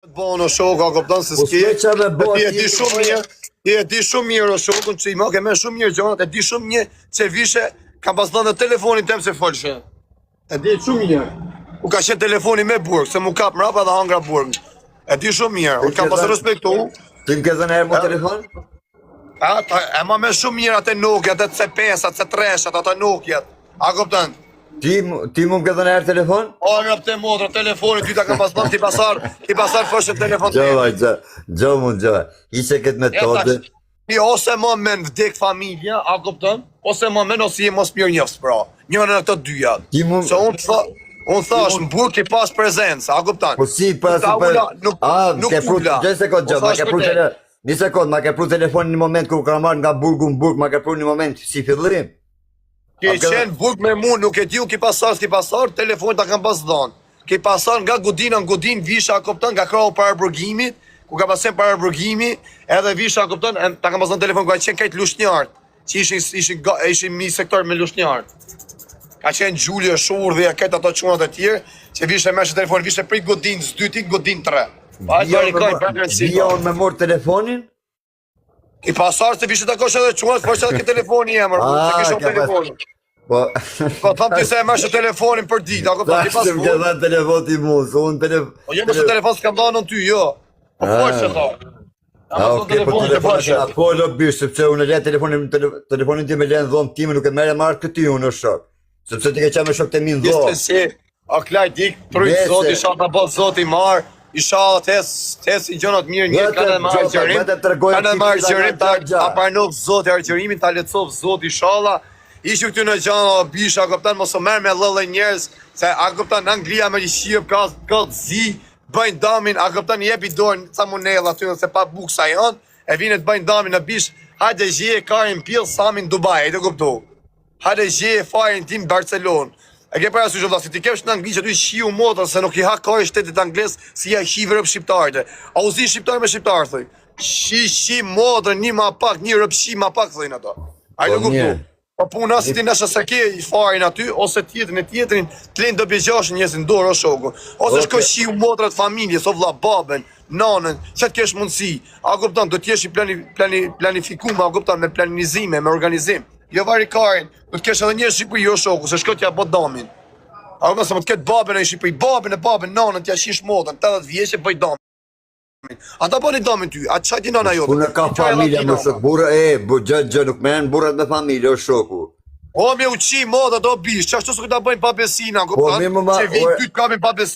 Bono shoku, a kupton se s'ke. Ti e di shumë mirë. Ti e di shumë mirë o shokun që i më ke më shumë mirë gjonat, e di shumë mirë se vishe kam pas dhënë telefonin tem se folshe. E di shumë mirë. U ka qenë telefoni me burg, se mu kap mrapa dhe hangra burg. E di shumë mirë, unë kam pas respektu. Ti më ke dhënë herë më telefon? E ma me shumë mirë atë Nokia, atë C5, atë C3, atë Nokia. A kupton? Ti më ke dhënë herë telefon? O, nga pëte modra, telefonit, ty ta kam pas dhënë, ti pasar fëshë telefon të Gjo mund gjo. Ishe këtë metode. Ose më men vdek familja, a kupton? Ose më men ose je mos mirë njëfës, pra. Njërën e këto dyja. Se unë thash, në burg ki pas prezencë, a kupton? Po si, pas... Nuk ula. Gjë sekund, gjo, ma ke pru telefon. Një sekund, ma ke pru telefonin në moment kër u ka marrë nga burgu në burg, ma ke pru një moment si fillim. Ki qenë burg me mu, nuk e di unë ki pasar, telefonit ta kam pas dhënë. Ki pasar nga Godina në Godin, visha, a kupton, nga krahu para burgimit, ku ka pasen para burgimi, edhe visha, a kupton, ta kam pas dhënë telefon, ku ka qenë kajtë lushnjartë, që ishin mi sektor me lushnjartë. Ka qenë Gjulje, Shurë dhe këtë ato qunat e tjerë, që vishe me shë telefon, vishe prej Godin, s'dyti, Godin 3. Vija unë me morë telefonin? Ki pasar se vishe të kosh edhe qunat, po që edhe ki telefoni emër, se kishon telefoni. Po thëm ti se e mëshë telefonin për ditë, a këpëta ti pas më ke dhënë telefon ti mu, se unë telefon... Po jo mësë telefon s'kam dhënë në ty, jo. Po poshë tha. Po telefonin po lobisht, sepse unë e le telefonin ti me le në dhomë time, nuk e mere marrë këti unë në shok. Sepse ti ke qa me shok të minë dhomë. Jeste si, a klaj dik, trujtë zot, isha të bot zot i marë, isha tes i gjonat mirë njërë, kanë edhe marë gjërim, ta parnov zot e argjërimin, ta lecov zot i shala. Ishë këty në gjana o bisha, a këpëtan mos o merë me lëllë njerës, se a këpëtan në Anglia me një shqip, ka të zi, bëjnë damin, a këpëtan jepi dorën, ca munella aty nëse pa buksa janë, e vinet bëjnë damin në bish, hajde gje karin pil samin Dubai, e të këpëtu. Hajde gje farin tim Barcelon. E ke përja si shumë, si ti kesh në Angli që ty shiu modër, se nuk i ha kari shtetit angles, si ja shi vërëp shqiptarët. A uzi shqiptar me shqiptarë, thëj. Shi modër, një ma pak, një rëpshi ma pak, thëjnë ato. A i të këpëtu. Po puna si ti nësha se ke i farin aty, ose tjetrin e tjetrin, të lenë do bjegjashin njësin dorë o shoku. Ose shko shiu motrat familjes, o vla baben, nanën, që të kesh mundësi. A kupton, do t'jesh i planifikume, a kupton, me planizime, me organizim. Jo vari karin, do t'kesh edhe njërë Shqipëri o shoku, se shko t'ja bot damin. A kupton, se më t'ket baben e Shqipëri, baben, nanën, t'ja shish motën, 80 vjeqe bëj damin. Ata bëni damin ty, atë qajti nana jote. Unë ka familja më shok, burë gjë nuk menen burët me familje o shoku. O, me uqi, moda, do bish, që ashtu së këta bëjnë pa besina, që vi ty t'kapin pa besina.